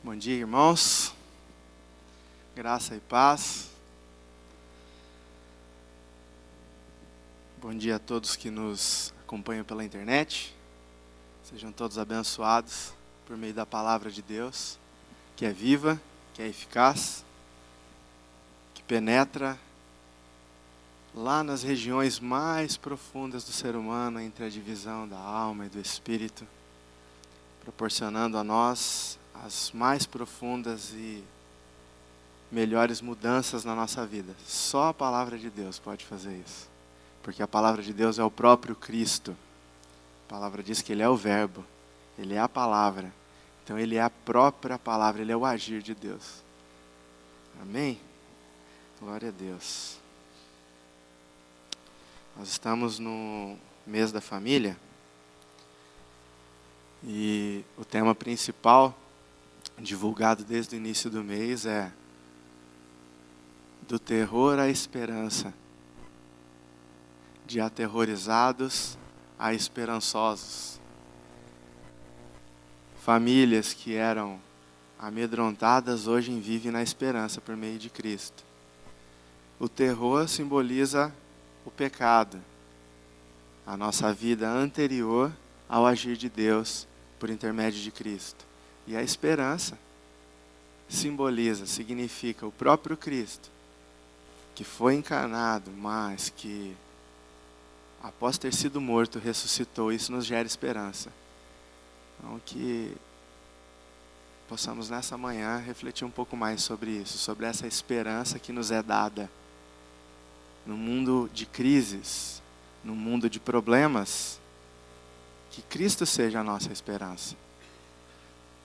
Bom dia, irmãos. Graça e paz. Bom dia a todos que nos acompanham pela internet. Sejam todos abençoados por meio da palavra de Deus, que é viva, que é eficaz, que penetra lá nas regiões mais profundas do ser humano, entre a divisão da alma e do espírito, proporcionando a nós as mais profundas e melhores mudanças na nossa vida. Só a palavra de Deus pode fazer isso. Porque a palavra de Deus é o próprio Cristo. A palavra diz que Ele é o Verbo. Ele é a palavra. Então Ele é a própria palavra. Ele é o agir de Deus. Amém? Glória a Deus. Nós estamos no mês da família. E o tema principal, divulgado desde o início do mês, é do terror à esperança, de aterrorizados a esperançosos. Famílias que eram amedrontadas hoje vivem na esperança por meio de Cristo. O terror simboliza o pecado, a nossa vida anterior ao agir de Deus por intermédio de Cristo. E a esperança significa o próprio Cristo, que foi encarnado, mas que, após ter sido morto, ressuscitou. Isso nos gera esperança. Então, que possamos nessa manhã refletir um pouco mais sobre isso, sobre essa esperança que nos é dada. No mundo de crises, no mundo de problemas, que Cristo seja a nossa esperança.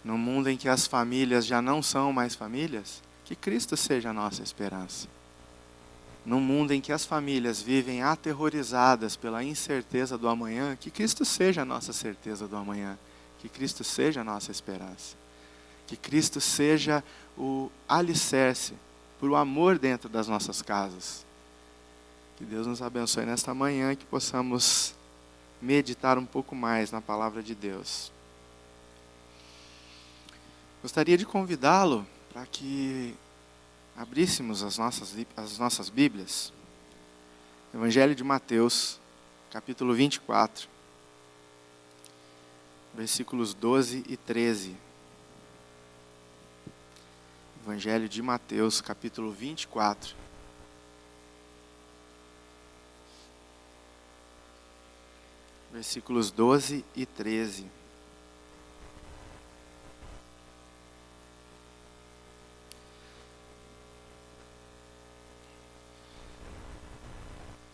No mundo em que as famílias já não são mais famílias, que Cristo seja a nossa esperança. No mundo em que as famílias vivem aterrorizadas pela incerteza do amanhã, que Cristo seja a nossa certeza do amanhã. Que Cristo seja a nossa esperança. Que Cristo seja o alicerce por o amor dentro das nossas casas. Que Deus nos abençoe nesta manhã e que possamos meditar um pouco mais na palavra de Deus. Gostaria de convidá-lo para que abríssemos as nossas Bíblias. Evangelho de Mateus, capítulo 24, versículos 12 e 13. Evangelho de Mateus, capítulo 24. Versículos 12 e 13.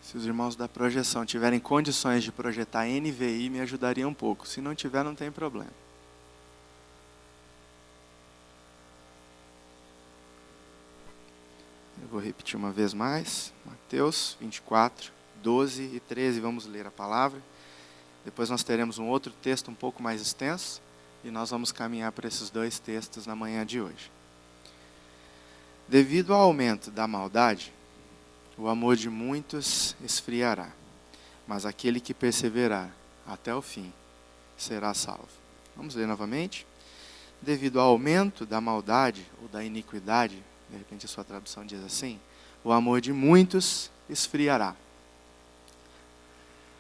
Se os irmãos da projeção tiverem condições de projetar NVI, me ajudaria um pouco. Se não tiver, não tem problema. Eu vou repetir uma vez mais. Mateus 24, 12 e 13. Vamos ler a palavra. Depois nós teremos um outro texto um pouco mais extenso. E nós vamos caminhar por esses dois textos na manhã de hoje. Devido ao aumento da maldade, o amor de muitos esfriará, mas aquele que perseverar até o fim será salvo. Vamos ler novamente. Devido ao aumento da maldade ou da iniquidade, de repente a sua tradução diz assim, o amor de muitos esfriará,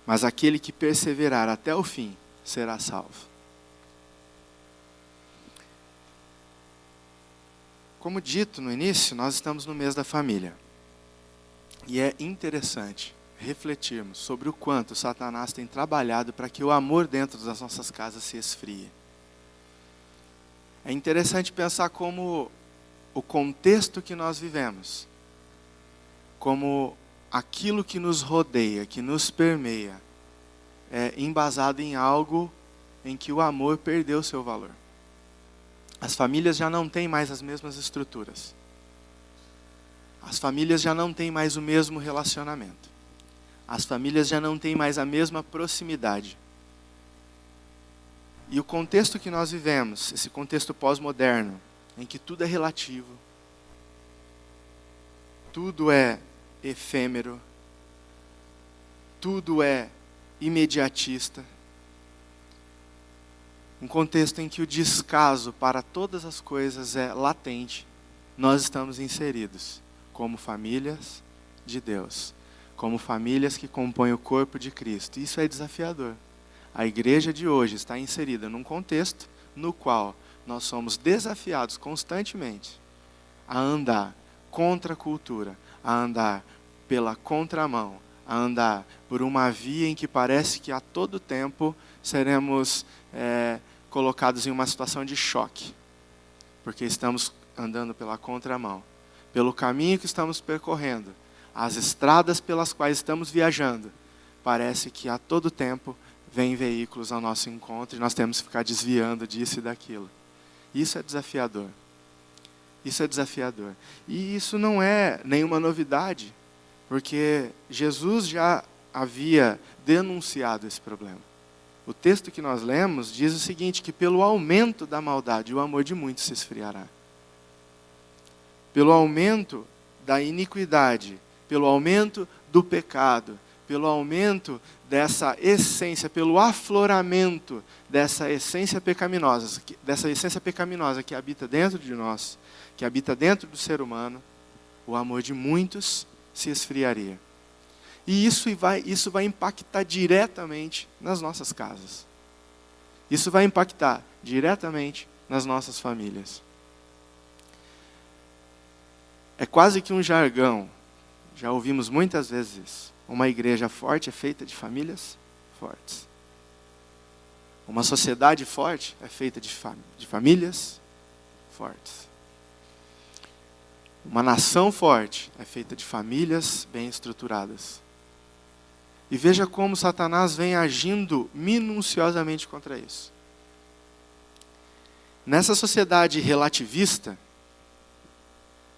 mas aquele que perseverar até o fim será salvo. Como dito no início, nós estamos no mês da família. E é interessante refletirmos sobre o quanto Satanás tem trabalhado para que o amor dentro das nossas casas se esfrie. É interessante pensar como o contexto que nós vivemos, como aquilo que nos rodeia, que nos permeia, é embasado em algo em que o amor perdeu seu valor. As famílias já não têm mais as mesmas estruturas. As famílias já não têm mais o mesmo relacionamento. As famílias já não têm mais a mesma proximidade. E o contexto que nós vivemos, esse contexto pós-moderno, em que tudo é relativo, tudo é efêmero, tudo é imediatista, um contexto em que o descaso para todas as coisas é latente, nós estamos inseridos como famílias de Deus, como famílias que compõem o corpo de Cristo. Isso é desafiador. A igreja de hoje está inserida num contexto no qual nós somos desafiados constantemente a andar contra a cultura, a andar pela contramão, a andar por uma via em que parece que a todo tempo seremos colocados em uma situação de choque, porque estamos andando pela contramão, pelo caminho que estamos percorrendo, as estradas pelas quais estamos viajando, parece que a todo tempo vêm veículos ao nosso encontro e nós temos que ficar desviando disso e daquilo. Isso é desafiador. Isso é desafiador. E isso não é nenhuma novidade, porque Jesus já havia denunciado esse problema. O texto que nós lemos diz o seguinte, que pelo aumento da maldade, o amor de muitos se esfriará. Pelo aumento da iniquidade, pelo aumento do pecado, pelo aumento dessa essência, pelo afloramento dessa essência pecaminosa que habita dentro de nós, que habita dentro do ser humano, o amor de muitos se esfriaria. E isso vai impactar diretamente nas nossas casas. Isso vai impactar diretamente nas nossas famílias. É quase que um jargão, já ouvimos muitas vezes isso. Uma igreja forte é feita de famílias fortes. Uma sociedade forte é feita de famílias fortes. Uma nação forte é feita de famílias bem estruturadas. E veja como Satanás vem agindo minuciosamente contra isso. Nessa sociedade relativista,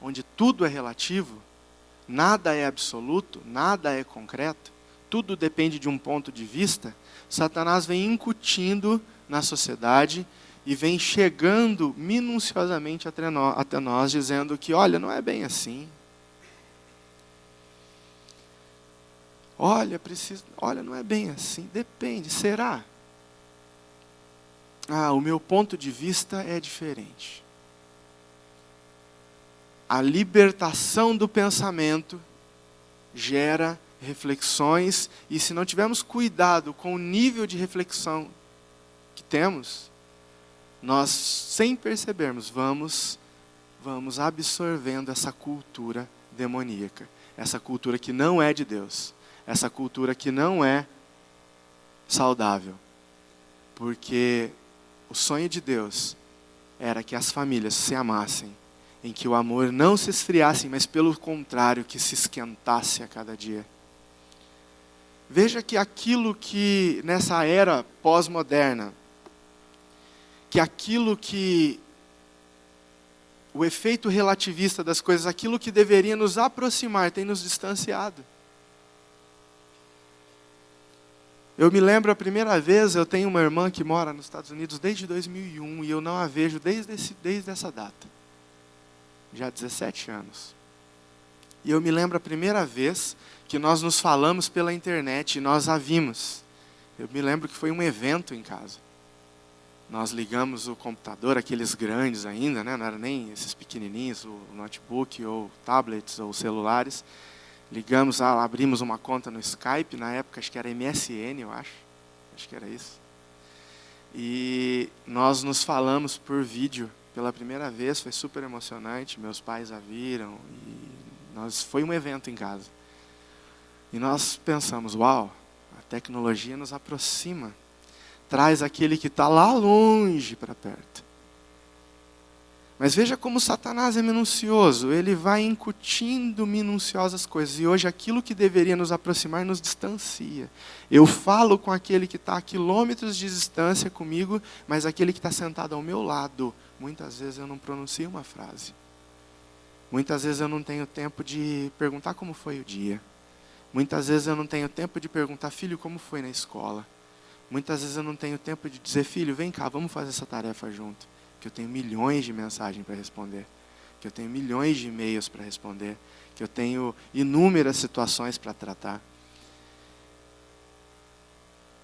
onde tudo é relativo, nada é absoluto, nada é concreto, tudo depende de um ponto de vista, Satanás vem incutindo na sociedade e vem chegando minuciosamente até nós, dizendo que, olha, não é bem assim. Olha, não é bem assim, depende, será? O meu ponto de vista é diferente. A libertação do pensamento gera reflexões, e se não tivermos cuidado com o nível de reflexão que temos, nós, sem percebermos, vamos absorvendo essa cultura demoníaca, essa cultura que não é de Deus, essa cultura que não é saudável. Porque o sonho de Deus era que as famílias se amassem, em que o amor não se esfriasse, mas pelo contrário, que se esquentasse a cada dia. Veja que aquilo que, nessa era pós-moderna, o efeito relativista das coisas, aquilo que deveria nos aproximar, tem nos distanciado. Eu me lembro a primeira vez, eu tenho uma irmã que mora nos Estados Unidos desde 2001, e eu não a vejo desde essa data. Já há 17 anos. E eu me lembro a primeira vez que nós nos falamos pela internet e nós a vimos. Eu me lembro que foi um evento em casa. Nós ligamos o computador, aqueles grandes ainda, né? Não era nem esses pequenininhos, o notebook ou tablets ou celulares. Ligamos, abrimos uma conta no Skype, na época acho que era MSN, eu acho que era isso. E nós nos falamos por vídeo pela primeira vez, foi super emocionante, meus pais a viram, e foi um evento em casa. E nós pensamos, uau, a tecnologia nos aproxima, traz aquele que está lá longe para perto. Mas veja como Satanás é minucioso, ele vai incutindo minuciosas coisas, e hoje aquilo que deveria nos aproximar nos distancia. Eu falo com aquele que está a quilômetros de distância comigo, mas aquele que está sentado ao meu lado, muitas vezes eu não pronuncio uma frase. Muitas vezes eu não tenho tempo de perguntar como foi o dia. Muitas vezes eu não tenho tempo de perguntar, filho, como foi na escola. Muitas vezes eu não tenho tempo de dizer, filho, vem cá, vamos fazer essa tarefa junto. Que eu tenho milhões de mensagens para responder, que eu tenho milhões de e-mails para responder, que eu tenho inúmeras situações para tratar.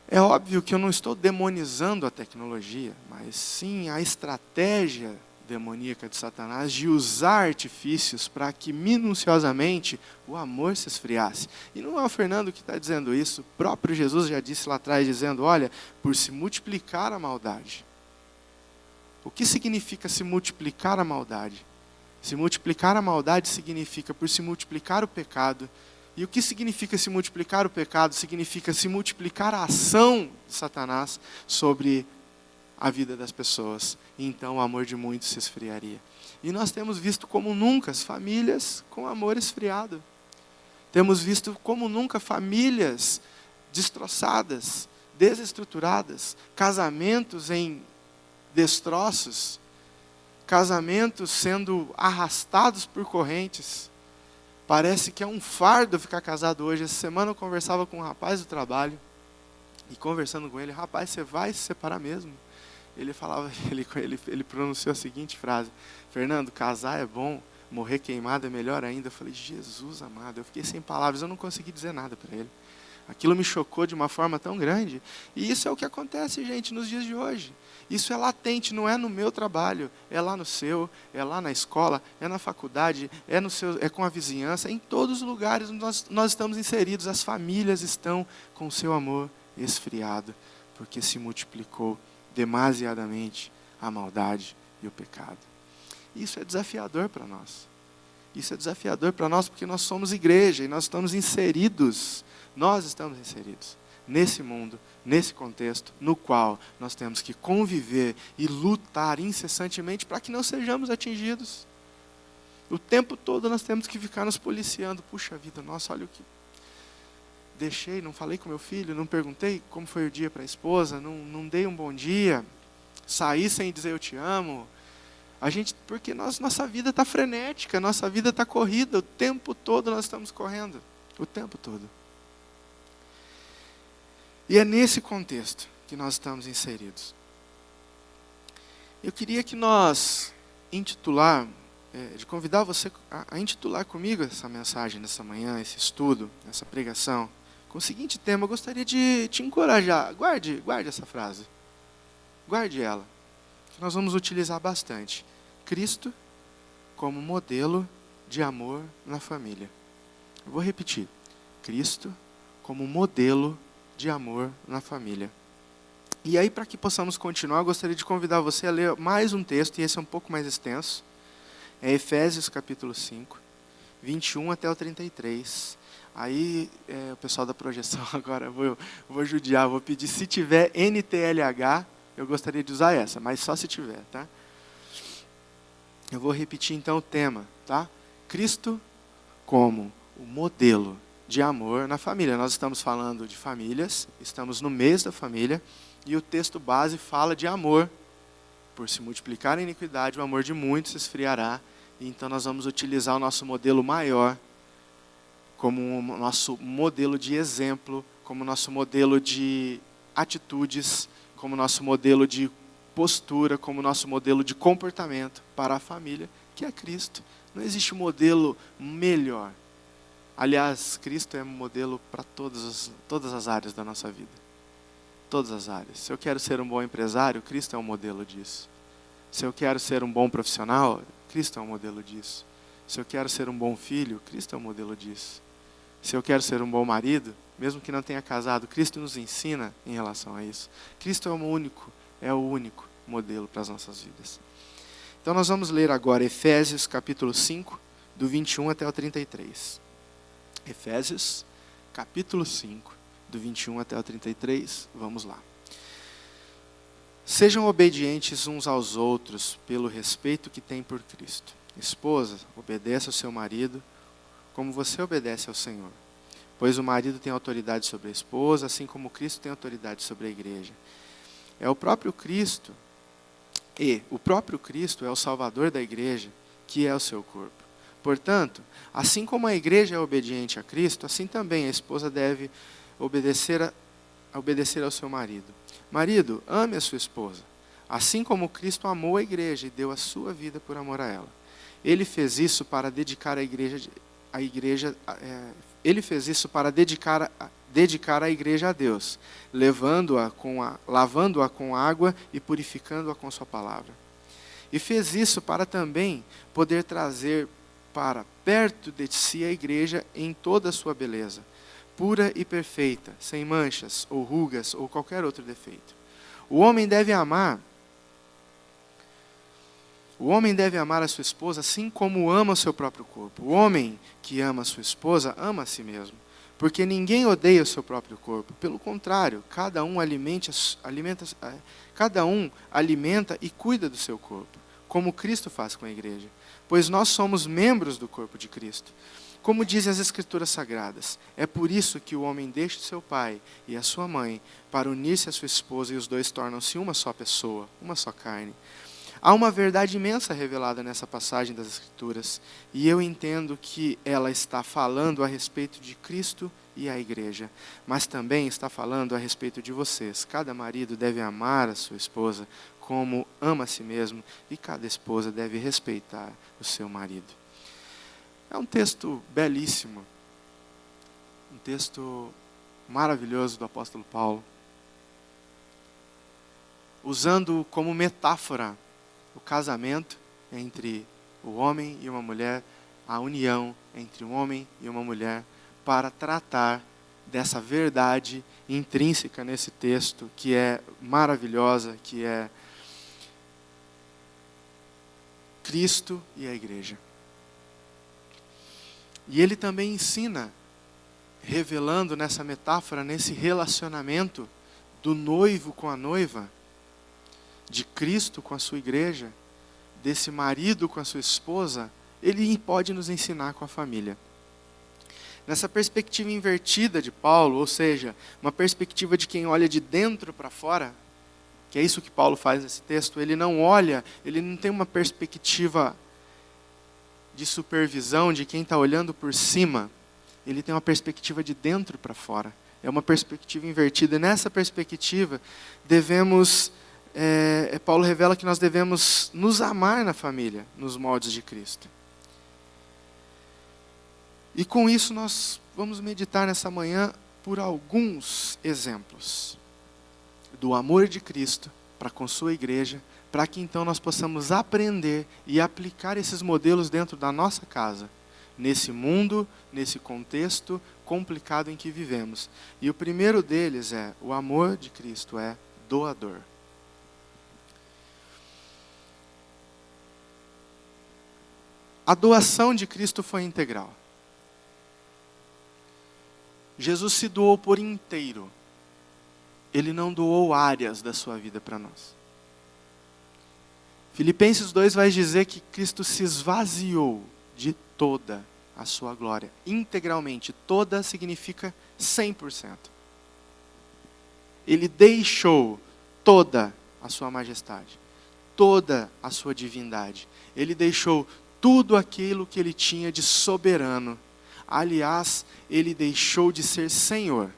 É óbvio que eu não estou demonizando a tecnologia, mas sim a estratégia demoníaca de Satanás de usar artifícios para que minuciosamente o amor se esfriasse. E não é o Fernando que está dizendo isso, o próprio Jesus já disse lá atrás, dizendo, olha, por se multiplicar a maldade. O que significa se multiplicar a maldade? Se multiplicar a maldade significa por se multiplicar o pecado. E o que significa se multiplicar o pecado? Significa se multiplicar a ação de Satanás sobre a vida das pessoas. E então o amor de muitos se esfriaria. E nós temos visto como nunca as famílias com amor esfriado. Temos visto como nunca famílias destroçadas, desestruturadas, casamentos em destroços, casamentos sendo arrastados por correntes. Parece que é um fardo ficar casado hoje. Essa semana eu conversava com um rapaz do trabalho, e conversando com ele, rapaz, você vai se separar mesmo? Ele falava, ele pronunciou a seguinte frase, Fernando, casar é bom, morrer queimado é melhor ainda. Eu falei, Jesus amado, eu fiquei sem palavras, eu não consegui dizer nada para ele. Aquilo me chocou de uma forma tão grande. E isso é o que acontece, gente, nos dias de hoje. Isso é latente, não é no meu trabalho, é lá no seu, é lá na escola, é na faculdade, é com a vizinhança, em todos os lugares onde nós estamos inseridos, as famílias estão com o seu amor esfriado, porque se multiplicou demasiadamente a maldade e o pecado. Isso é desafiador para nós. Isso é desafiador para nós porque nós somos igreja e nós estamos inseridos nesse mundo, nesse contexto, no qual nós temos que conviver e lutar incessantemente para que não sejamos atingidos. O tempo todo nós temos que ficar nos policiando. Puxa vida, nossa, olha o que deixei, não falei com meu filho, não perguntei como foi o dia para a esposa, não dei um bom dia, saí sem dizer eu te amo. Porque nossa vida está frenética, nossa vida está corrida, o tempo todo nós estamos correndo, o tempo todo. E é nesse contexto que nós estamos inseridos. Eu queria que nós convidar você a intitular comigo essa mensagem nessa manhã, esse estudo, essa pregação, com o seguinte tema. Eu gostaria de te encorajar, guarde essa frase, guarde ela, que nós vamos utilizar bastante. Cristo como modelo de amor na família. Eu vou repetir. Cristo como modelo de amor na família. E aí, para que possamos continuar, eu gostaria de convidar você a ler mais um texto, e esse é um pouco mais extenso. É Efésios capítulo 5, 21 até o 33. Aí, o pessoal da projeção agora, vou judiar, vou pedir, se tiver NTLH, eu gostaria de usar essa, mas só se tiver, tá? Eu vou repetir então o tema, tá? Cristo como o modelo de amor na família. Nós estamos falando de famílias, estamos no mês da família, e o texto base fala de amor. Por se multiplicar a iniquidade, o amor de muitos se esfriará. E então nós vamos utilizar o nosso modelo maior como o nosso modelo de exemplo, como nosso modelo de atitudes, como nosso modelo de postura, como nosso modelo de comportamento para a família, que é Cristo. Não existe modelo melhor. Aliás, Cristo é modelo para todas as áreas da nossa vida. Todas as áreas. Se eu quero ser um bom empresário, Cristo é um modelo disso. Se eu quero ser um bom profissional, Cristo é um modelo disso. Se eu quero ser um bom filho, Cristo é um modelo disso. Se eu quero ser um bom marido, mesmo que não tenha casado, Cristo nos ensina em relação a isso. Cristo é o único modelo para as nossas vidas. Então nós vamos ler agora Efésios capítulo 5, do 21 até o 33. Efésios capítulo 5, do 21 até o 33, vamos lá. Sejam obedientes uns aos outros pelo respeito que têm por Cristo. Esposa, obedeça ao seu marido, como você obedece ao Senhor. Pois o marido tem autoridade sobre a esposa, assim como Cristo tem autoridade sobre a igreja. O próprio Cristo é o Salvador da igreja, que é o seu corpo. Portanto, assim como a igreja é obediente a Cristo, assim também a esposa deve obedecer ao seu marido. Marido, ame a sua esposa, assim como Cristo amou a igreja e deu a sua vida por amor a ela. Ele fez isso para dedicar dedicar a igreja a Deus, lavando-a com água e purificando-a com sua palavra. E fez isso para também poder trazer para perto de si a igreja em toda a sua beleza, pura e perfeita, sem manchas ou rugas ou qualquer outro defeito. O homem deve amar a sua esposa assim como ama o seu próprio corpo. O homem que ama a sua esposa ama a si mesmo, porque ninguém odeia o seu próprio corpo. Pelo contrário, cada um alimenta e cuida do seu corpo, como Cristo faz com a igreja, pois nós somos membros do corpo de Cristo. Como dizem as Escrituras Sagradas, é por isso que o homem deixa seu pai e a sua mãe para unir-se à sua esposa e os dois tornam-se uma só pessoa, uma só carne. Há uma verdade imensa revelada nessa passagem das Escrituras, e eu entendo que ela está falando a respeito de Cristo e a igreja, mas também está falando a respeito de vocês. Cada marido deve amar a sua esposa como ama a si mesmo, e cada esposa deve respeitar o seu marido. É um texto belíssimo, um texto maravilhoso do apóstolo Paulo, usando como metáfora o casamento entre o homem e uma mulher, a união entre um homem e uma mulher, para tratar dessa verdade intrínseca nesse texto, que é maravilhosa, que é Cristo e a igreja. E ele também ensina, revelando nessa metáfora, nesse relacionamento do noivo com a noiva, de Cristo com a sua igreja, desse marido com a sua esposa, ele pode nos ensinar com a família. Nessa perspectiva invertida de Paulo, ou seja, uma perspectiva de quem olha de dentro para fora, que é isso que Paulo faz nesse texto, ele não tem uma perspectiva de supervisão de quem está olhando por cima, ele tem uma perspectiva de dentro para fora. É uma perspectiva invertida. E nessa perspectiva, Paulo revela que nós devemos nos amar na família, nos moldes de Cristo. E com isso nós vamos meditar nessa manhã por alguns exemplos do amor de Cristo para com sua igreja, para que então nós possamos aprender e aplicar esses modelos dentro da nossa casa, nesse mundo, nesse contexto complicado em que vivemos. E o primeiro deles é: o amor de Cristo é doador. A doação de Cristo foi integral. Jesus se doou por inteiro. Ele não doou áreas da sua vida para nós. Filipenses 2 vai dizer que Cristo se esvaziou de toda a sua glória. Integralmente. Toda significa 100%. Ele deixou toda a sua majestade, toda a sua divindade. Ele deixou tudo aquilo que ele tinha de soberano. Aliás, ele deixou de ser Senhor.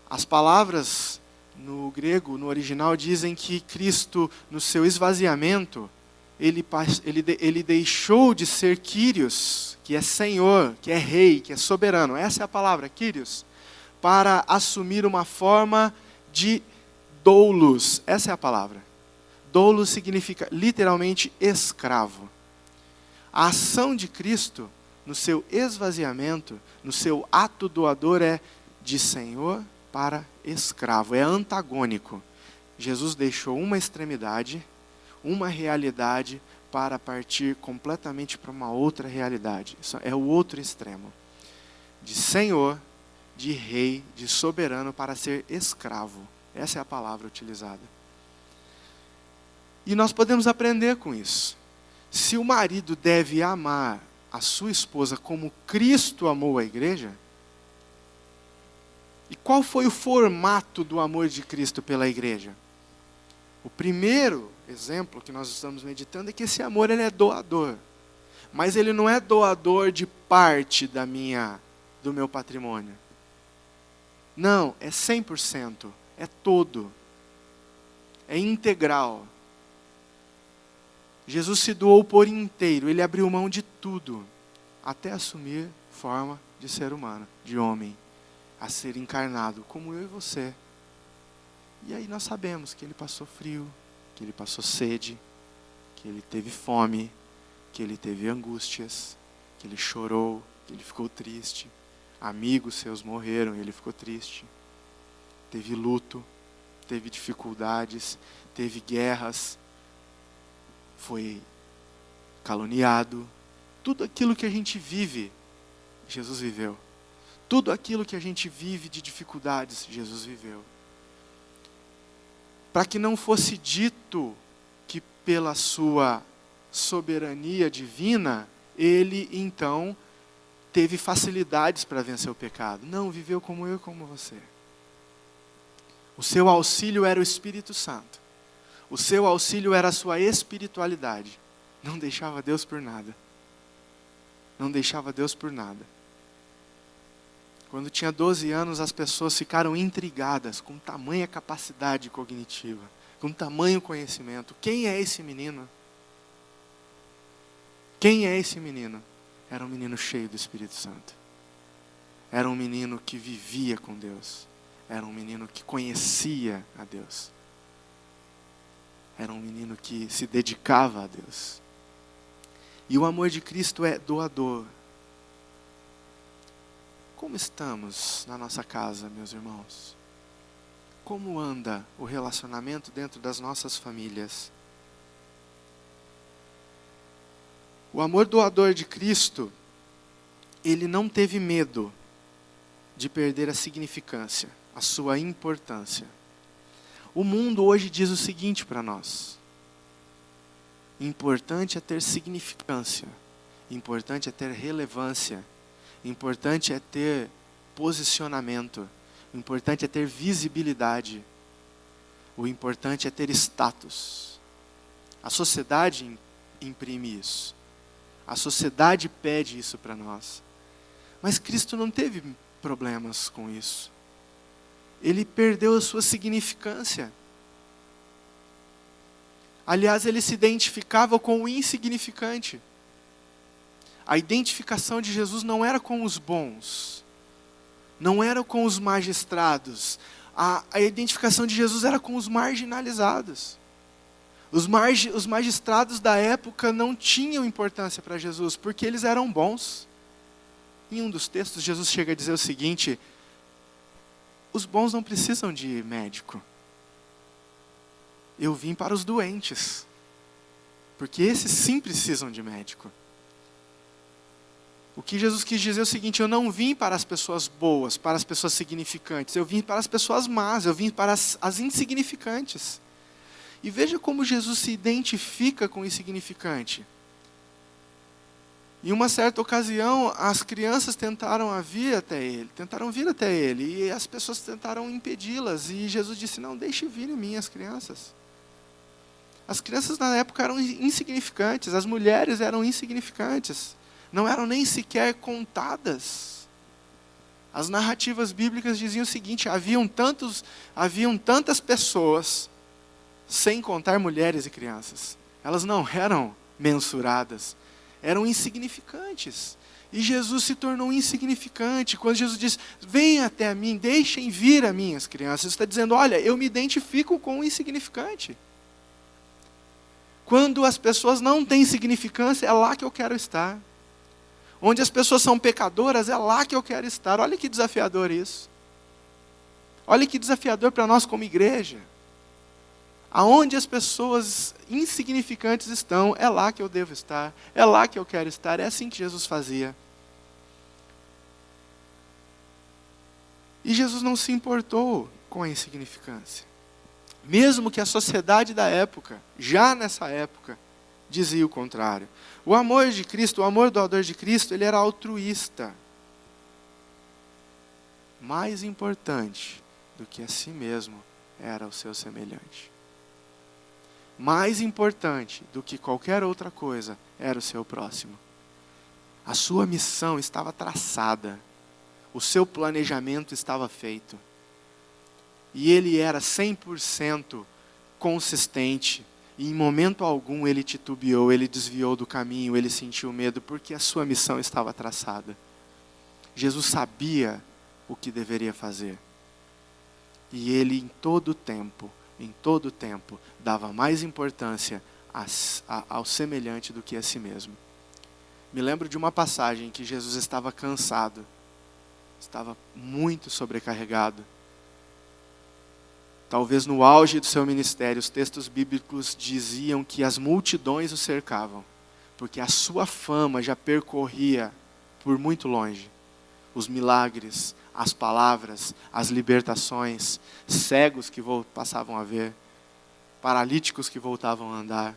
As palavras no grego, no original, dizem que Cristo, no seu esvaziamento, ele deixou de ser Kyrios, que é Senhor, que é Rei, que é soberano. Essa é a palavra, Kyrios, para assumir uma forma de doulos. Essa é a palavra. Doulos significa literalmente escravo. A ação de Cristo, no seu esvaziamento, no seu ato doador, é de Senhor para escravo, é antagônico. Jesus deixou uma extremidade, uma realidade, para partir completamente para uma outra realidade. Isso é o outro extremo. De Senhor, de Rei, de soberano, para ser escravo. Essa é a palavra utilizada. E nós podemos aprender com isso. Se o marido deve amar a sua esposa como Cristo amou a igreja, e qual foi o formato do amor de Cristo pela igreja? O primeiro exemplo que nós estamos meditando é que esse amor ele é doador. Mas ele não é doador de parte do meu patrimônio. Não, é 100%, é todo. É integral. Jesus se doou por inteiro, ele abriu mão de tudo, até assumir forma de ser humano, de homem, a ser encarnado, como eu e você. E aí nós sabemos que ele passou frio, que ele passou sede, que ele teve fome, que ele teve angústias, que ele chorou, que ele ficou triste. Amigos seus morreram e ele ficou triste. Teve luto, teve dificuldades, teve guerras, foi caluniado. Tudo aquilo que a gente vive, Jesus viveu. Tudo aquilo que a gente vive de dificuldades, Jesus viveu. Para que não fosse dito que pela sua soberania divina, ele então teve facilidades para vencer o pecado. Não, viveu como eu e como você. O seu auxílio era o Espírito Santo. O seu auxílio era a sua espiritualidade. Não deixava Deus por nada. Não deixava Deus por nada. Quando tinha 12 anos, as pessoas ficaram intrigadas com tamanha capacidade cognitiva, com tamanho conhecimento. Quem é esse menino? Quem é esse menino? Era um menino cheio do Espírito Santo. Era um menino que vivia com Deus. Era um menino que conhecia a Deus. Era um menino que se dedicava a Deus. E o amor de Cristo é doador. Como estamos na nossa casa, meus irmãos? Como anda o relacionamento dentro das nossas famílias? O amor doador de Cristo, ele não teve medo de perder a significância, a sua importância. O mundo hoje diz o seguinte para nós: importante é ter significância, importante é ter relevância, importante é ter posicionamento, importante é ter visibilidade, o importante é ter status. A sociedade imprime isso. A sociedade pede isso para nós. Mas Cristo não teve problemas com isso. Ele perdeu a sua significância. Aliás, ele se identificava com o insignificante. A identificação de Jesus não era com os bons, não era com os magistrados. A identificação de Jesus era com os marginalizados. Os magistrados da época não tinham importância para Jesus, porque eles eram bons. Em um dos textos, Jesus chega a dizer o seguinte: os bons não precisam de médico. Eu vim para os doentes, porque esses sim precisam de médico. O que Jesus quis dizer é o seguinte: eu não vim para as pessoas boas, para as pessoas significantes, eu vim para as pessoas más, eu vim para as insignificantes. E veja como Jesus se identifica com o insignificante. Em uma certa ocasião, as crianças tentaram vir até ele, e as pessoas tentaram impedi-las, e Jesus disse: não, deixe vir em mim as crianças. As crianças na época eram insignificantes, as mulheres eram insignificantes, não eram nem sequer contadas. As narrativas bíblicas diziam o seguinte: haviam tantas pessoas, sem contar mulheres e crianças. Elas não eram mensuradas, eram insignificantes. E Jesus se tornou insignificante. Quando Jesus diz: venham até a mim, deixem vir a mim as crianças, Ele está dizendo: olha, eu me identifico com o insignificante. Quando as pessoas não têm significância, é lá que eu quero estar. Onde as pessoas são pecadoras, é lá que eu quero estar. Olha que desafiador isso. Olha que desafiador para nós como igreja. Aonde as pessoas insignificantes estão, é lá que eu devo estar, é lá que eu quero estar. É assim que Jesus fazia. E Jesus não se importou com a insignificância. Mesmo que a sociedade da época, já nessa época, dizia o contrário. O amor de Cristo, o amor doador de Cristo, ele era altruísta. Mais importante do que a si mesmo era o seu semelhante. Mais importante do que qualquer outra coisa era o seu próximo. A sua missão estava traçada. O seu planejamento estava feito. E ele era 100% consistente. E em momento algum ele titubeou, ele desviou do caminho, ele sentiu medo, porque a sua missão estava traçada. Jesus sabia o que deveria fazer. E ele em todo tempo, dava mais importância ao semelhante do que a si mesmo. Me lembro de uma passagem que Jesus estava cansado, estava muito sobrecarregado. Talvez no auge do seu ministério, os textos bíblicos diziam que as multidões o cercavam, porque a sua fama já percorria por muito longe. Os milagres, as palavras, as libertações, cegos que passavam a ver, paralíticos que voltavam a andar,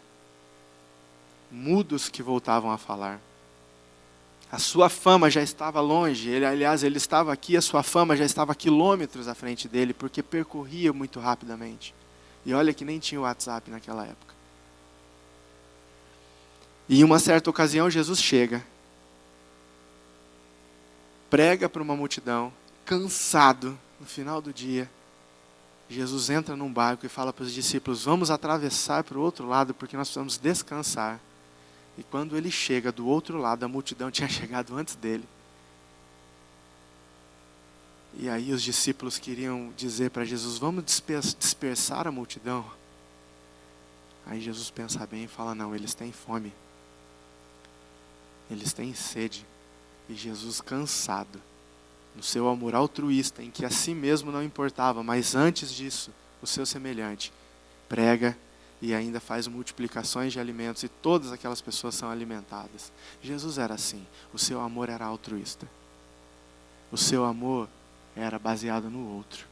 mudos que voltavam a falar. A sua fama já estava longe, ele estava aqui, a sua fama já estava a quilômetros à frente dele, porque percorria muito rapidamente. E olha que nem tinha o WhatsApp naquela época. E em uma certa ocasião, Jesus chega, prega para uma multidão, cansado, no final do dia. Jesus entra num barco e fala para os discípulos, vamos atravessar para o outro lado, porque nós precisamos descansar. E quando ele chega do outro lado, a multidão tinha chegado antes dele. E aí os discípulos queriam dizer para Jesus, vamos dispersar a multidão. Aí Jesus pensa bem e fala, não, eles têm fome. Eles têm sede. E Jesus, cansado, no seu amor altruísta, em que a si mesmo não importava, mas antes disso, o seu semelhante, prega e ainda faz multiplicações de alimentos, e todas aquelas pessoas são alimentadas. Jesus era assim, o seu amor era altruísta. O seu amor era baseado no outro.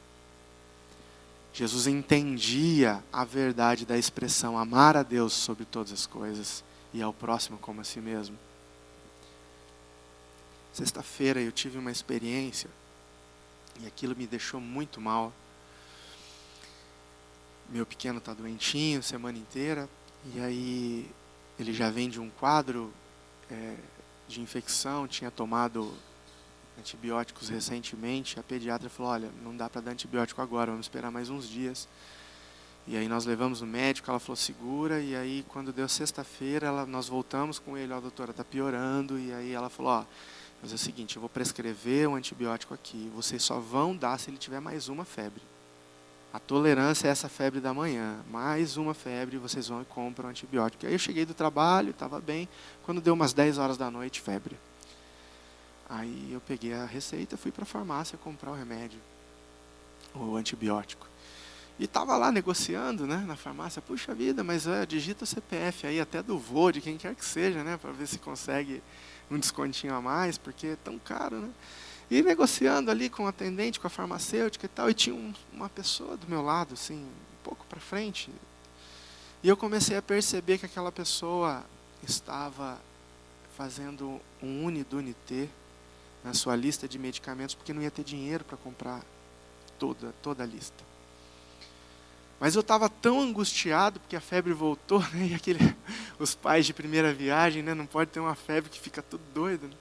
Jesus entendia a verdade da expressão amar a Deus sobre todas as coisas e ao próximo como a si mesmo. Sexta-feira eu tive uma experiência e aquilo me deixou muito mal. Meu pequeno está doentinho, semana inteira, e aí ele já vem de um quadro de infecção, tinha tomado antibióticos recentemente. A pediatra falou, olha, não dá para dar antibiótico agora, vamos esperar mais uns dias. E aí nós levamos no médico, ela falou, segura, e aí quando deu sexta-feira, nós voltamos com ele, ó, doutora, está piorando, e aí ela falou, ó, mas é o seguinte, eu vou prescrever um antibiótico aqui, vocês só vão dar se ele tiver mais uma febre. A tolerância é essa febre da manhã. Mais uma febre, vocês vão e compram antibiótico. Aí eu cheguei do trabalho, estava bem. Quando deu umas 10 horas da noite, febre. Aí eu peguei a receita, fui para a farmácia comprar o remédio, o antibiótico. E estava lá negociando, né, na farmácia. Puxa vida, mas digita o CPF aí, até do vô, de quem quer que seja, né, para ver se consegue um descontinho a mais, porque é tão caro, né. E negociando ali com o atendente, com a farmacêutica e tal, e tinha uma pessoa do meu lado, assim, um pouco para frente. E eu comecei a perceber que aquela pessoa estava fazendo um unidunité na sua lista de medicamentos, porque não ia ter dinheiro para comprar toda a lista. Mas eu estava tão angustiado, porque a febre voltou, né, e os pais de primeira viagem, né, não pode ter uma febre que fica tudo doido, né?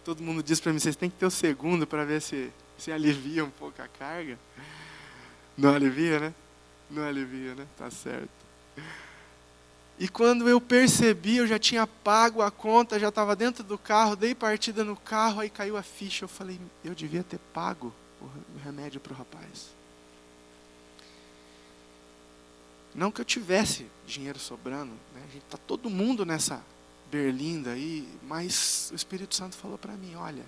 Todo mundo diz para mim, vocês têm que ter o segundo para ver se alivia um pouco a carga. Não alivia, né? Não alivia, né? Tá certo. E quando eu percebi, eu já tinha pago a conta, já estava dentro do carro, dei partida no carro, aí caiu a ficha. Eu falei, eu devia ter pago o remédio para o rapaz. Não que eu tivesse dinheiro sobrando, né? A gente está todo mundo nessa berlinda aí, mas o Espírito Santo falou para mim, olha,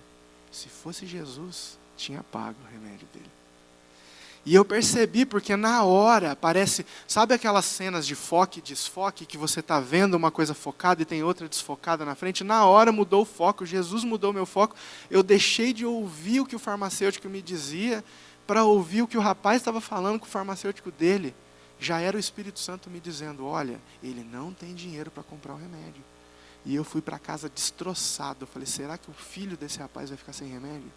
se fosse Jesus, tinha pago o remédio dele. E eu percebi, porque na hora, parece, sabe aquelas cenas de foco e desfoque, que você está vendo uma coisa focada e tem outra desfocada na frente? Na hora mudou o foco, Jesus mudou o meu foco, eu deixei de ouvir o que o farmacêutico me dizia, para ouvir o que o rapaz estava falando com o farmacêutico dele. Já era o Espírito Santo me dizendo, olha, ele não tem dinheiro para comprar o remédio. E eu fui para casa destroçado. Eu falei, será que o filho desse rapaz vai ficar sem remédio?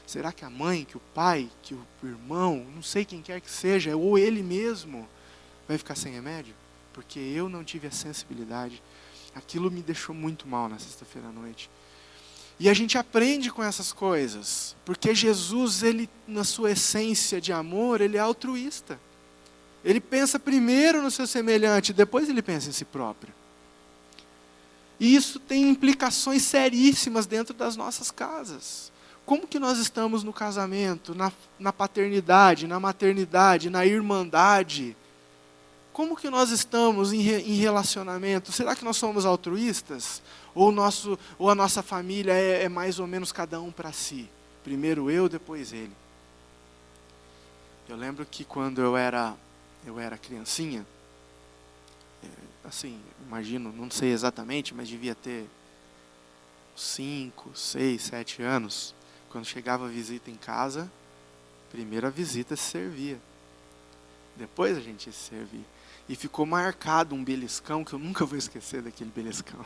Será que a mãe, que o pai, que o irmão, não sei quem quer que seja, ou ele mesmo, vai ficar sem remédio? Porque eu não tive a sensibilidade. Aquilo me deixou muito mal na sexta-feira à noite. E a gente aprende com essas coisas. Porque Jesus, ele, na sua essência de amor, ele é altruísta. Ele pensa primeiro no seu semelhante, depois ele pensa em si próprio. E isso tem implicações seríssimas dentro das nossas casas. Como que nós estamos no casamento, na paternidade, na maternidade, na irmandade? Como que nós estamos em relacionamento? Será que nós somos altruístas? Ou a nossa família é mais ou menos cada um para si? Primeiro eu, depois ele. Eu lembro que quando eu era criancinha, assim, imagino, não sei exatamente, mas devia ter 5, 6, 7 anos. Quando chegava a visita em casa, primeiro a visita se servia. Depois a gente ia se servir. E ficou marcado um beliscão, que eu nunca vou esquecer daquele beliscão.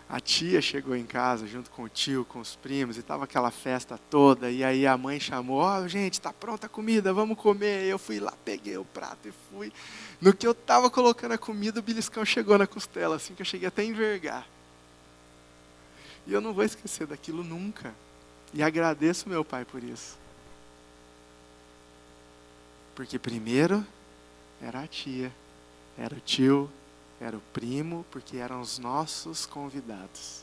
A tia chegou em casa, junto com o tio, com os primos, e estava aquela festa toda, e aí a mãe chamou, gente, está pronta a comida, vamos comer. Eu fui lá, peguei o prato e fui. No que eu estava colocando a comida, o beliscão chegou na costela, assim que eu cheguei até a envergar. E eu não vou esquecer daquilo nunca. E agradeço meu pai por isso. Porque primeiro era a tia, era o tio, era o primo, porque eram os nossos convidados.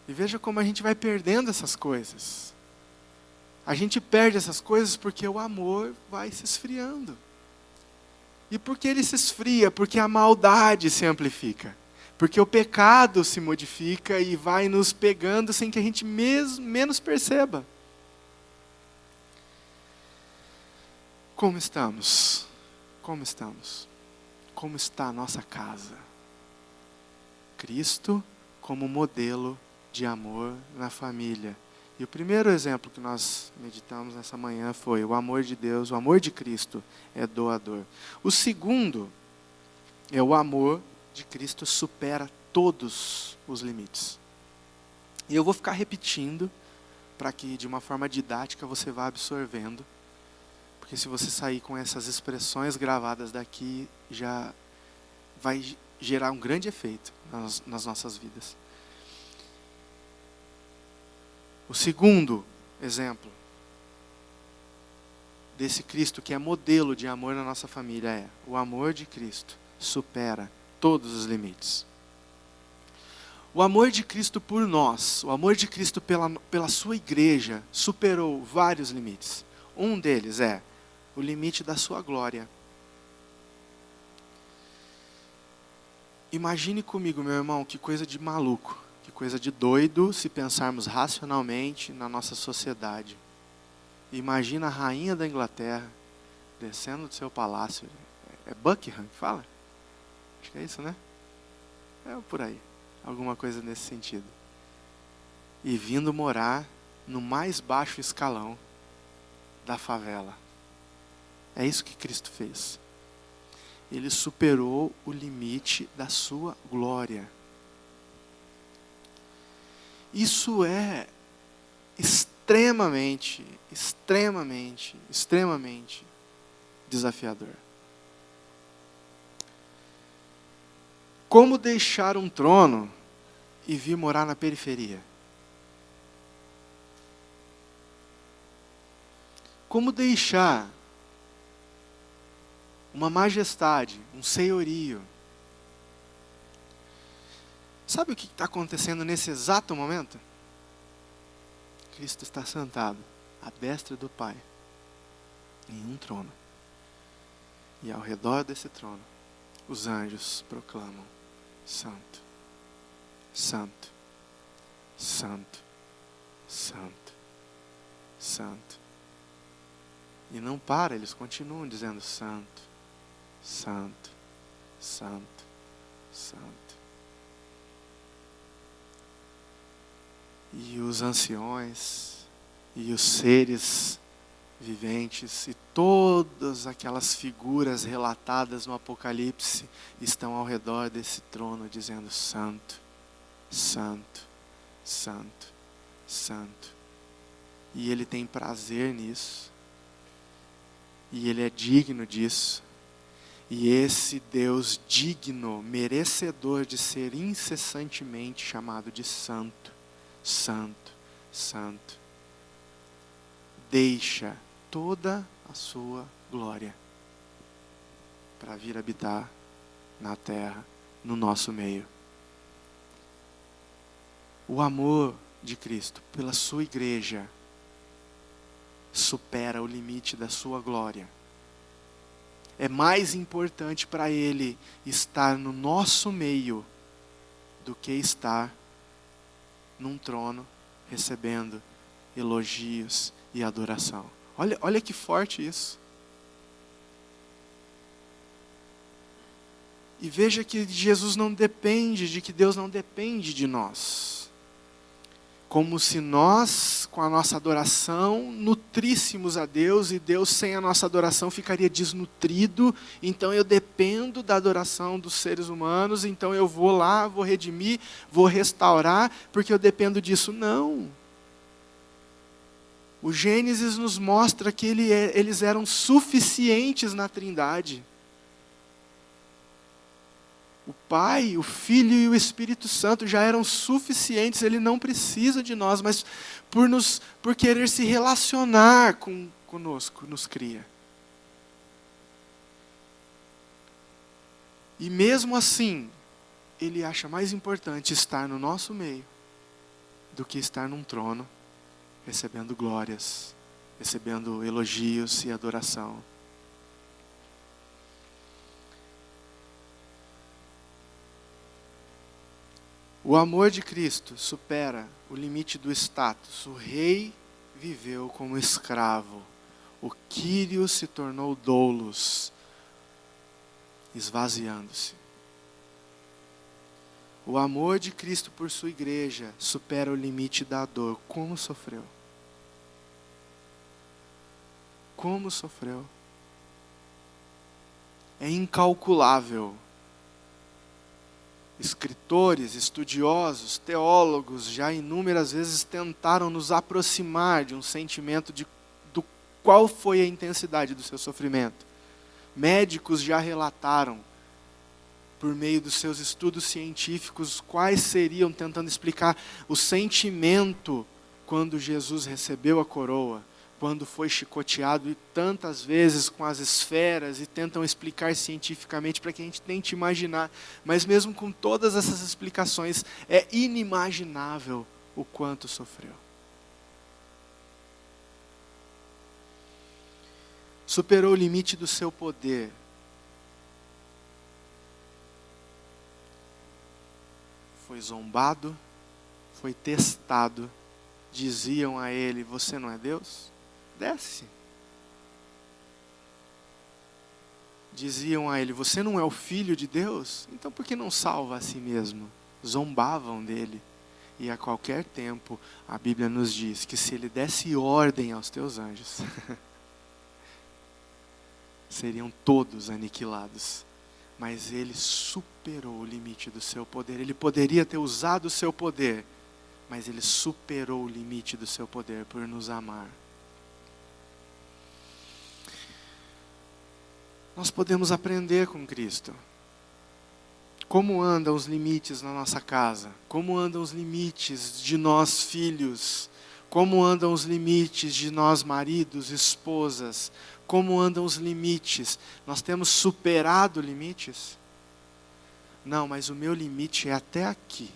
E veja como a gente vai perdendo essas coisas. A gente perde essas coisas porque o amor vai se esfriando. E por que ele se esfria? Porque a maldade se amplifica. Porque o pecado se modifica e vai nos pegando sem que a gente menos perceba. Como estamos? Como estamos? Como está a nossa casa? Cristo como modelo de amor na família. E o primeiro exemplo que nós meditamos nessa manhã foi o amor de Deus, o amor de Cristo é doador. O segundo é o amor de Cristo supera todos os limites. E eu vou ficar repetindo para que de uma forma didática você vá absorvendo. Porque se você sair com essas expressões gravadas daqui, já vai gerar um grande efeito nas nossas vidas. O segundo exemplo desse Cristo que é modelo de amor na nossa família é: o amor de Cristo supera todos os limites. O amor de Cristo por nós, o amor de Cristo pela sua igreja, superou vários limites. Um deles é o limite da sua glória. Imagine comigo, meu irmão, que coisa de maluco, que coisa de doido se pensarmos racionalmente na nossa sociedade. Imagina a rainha da Inglaterra descendo do seu palácio. É Buckingham que fala? Acho que é isso, né? É por aí. Alguma coisa nesse sentido. E vindo morar no mais baixo escalão da favela. É isso que Cristo fez. Ele superou o limite da sua glória. Isso é extremamente desafiador. Como deixar um trono e vir morar na periferia? Como deixar uma majestade, um senhorio? Sabe o que está acontecendo nesse exato momento? Cristo está sentado à destra do Pai, em um trono. E ao redor desse trono, os anjos proclamam: Santo, Santo, Santo, Santo, Santo. E não para, eles continuam dizendo: Santo, Santo, Santo, Santo. E os anciões, e os seres viventes, e todas aquelas figuras relatadas no Apocalipse estão ao redor desse trono dizendo: Santo, Santo, Santo, Santo. E Ele tem prazer nisso. E Ele é digno disso. E esse Deus digno, merecedor de ser incessantemente chamado de Santo, Santo, Santo, deixa toda a sua glória para vir habitar na terra, no nosso meio. O amor de Cristo pela sua igreja supera o limite da sua glória. É mais importante para Ele estar no nosso meio do que estar num trono recebendo elogios e adoração. Olha que forte isso. E veja que Jesus não depende, de que Deus não depende de nós. Como se nós, com a nossa adoração, nutríssemos a Deus, e Deus sem a nossa adoração ficaria desnutrido. Então eu dependo da adoração dos seres humanos, então eu vou lá, vou redimir, vou restaurar, porque eu dependo disso. Não. O Gênesis nos mostra que eles eram suficientes na Trindade. O Pai, o Filho e o Espírito Santo já eram suficientes. Ele não precisa de nós, mas por querer se relacionar conosco, nos cria. E mesmo assim, Ele acha mais importante estar no nosso meio do que estar num trono, recebendo glórias, recebendo elogios e adoração. O amor de Cristo supera o limite do status. O rei viveu como escravo. O Quírios se tornou doulos, esvaziando-se. O amor de Cristo por sua igreja supera o limite da dor. Como sofreu? Como sofreu? É incalculável. Escritores, estudiosos, teólogos já inúmeras vezes tentaram nos aproximar de um sentimento do qual foi a intensidade do seu sofrimento. Médicos já relataram, por meio dos seus estudos científicos, quais seriam, tentando explicar o sentimento quando Jesus recebeu a coroa, quando foi chicoteado e tantas vezes com as esferas, e tentam explicar cientificamente para que a gente tente imaginar. Mas mesmo com todas essas explicações, é inimaginável o quanto sofreu. Superou o limite do seu poder. Foi zombado, foi testado. Diziam a ele: você não é Deus? Desce. Diziam a ele: você não é o Filho de Deus? Então por que não salva a si mesmo? Zombavam dele. E a qualquer tempo, a Bíblia nos diz que se ele desse ordem aos teus anjos, seriam todos aniquilados. Mas ele superou o limite do seu poder. Ele poderia ter usado o seu poder, mas ele superou o limite do seu poder por nos amar. Nós podemos aprender com Cristo. Como andam os limites na nossa casa? Como andam os limites de nós filhos? Como andam os limites de nós maridos, esposas? Como andam os limites? Nós temos superado limites? Não, mas o meu limite é até aqui.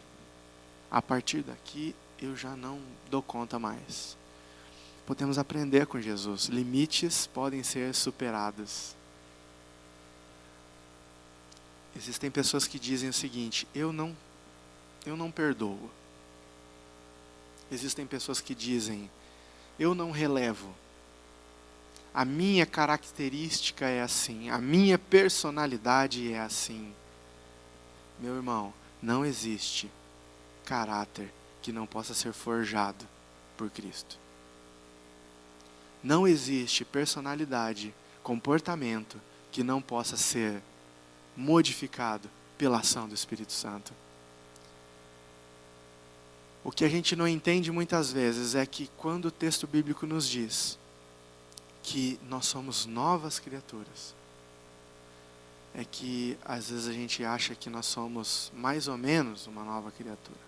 A partir daqui eu já não dou conta mais. Podemos aprender com Jesus. Limites podem ser superados. Existem pessoas que dizem o seguinte: eu não perdoo. Existem pessoas que dizem: eu não relevo. A minha característica é assim, a minha personalidade é assim. Meu irmão, não existe caráter que não possa ser forjado por Cristo. Não existe personalidade, comportamento que não possa ser modificado pela ação do Espírito Santo. O que a gente não entende muitas vezes é que quando o texto bíblico nos diz que nós somos novas criaturas, é que às vezes a gente acha que nós somos mais ou menos uma nova criatura.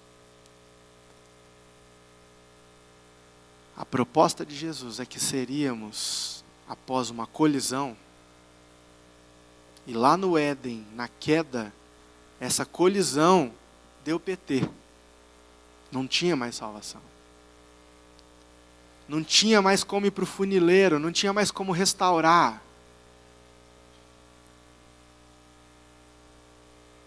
A proposta de Jesus é que seríamos, após uma colisão, e lá no Éden, na queda, essa colisão deu PT. Não tinha mais salvação. Não tinha mais como ir para o funileiro, não tinha mais como restaurar.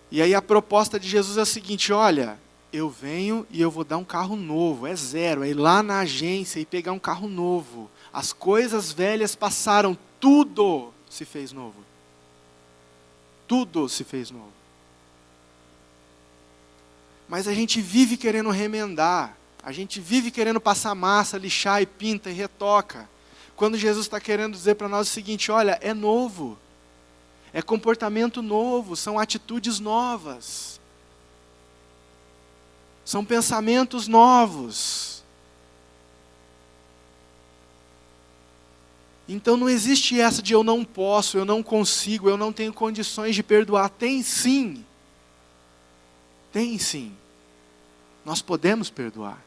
E aí a proposta de Jesus é a seguinte: olha, eu venho e eu vou dar um carro novo, é zero, é ir lá na agência e pegar um carro novo. As coisas velhas passaram, tudo se fez novo. Tudo se fez novo. Mas a gente vive querendo remendar, a gente vive querendo passar massa, lixar e pinta e retoca. Quando Jesus está querendo dizer para nós o seguinte: olha, é novo. É comportamento novo, são atitudes novas. São pensamentos novos. Então não existe essa de eu não posso, eu não consigo, eu não tenho condições de perdoar. Tem sim. Tem sim. Nós podemos perdoar.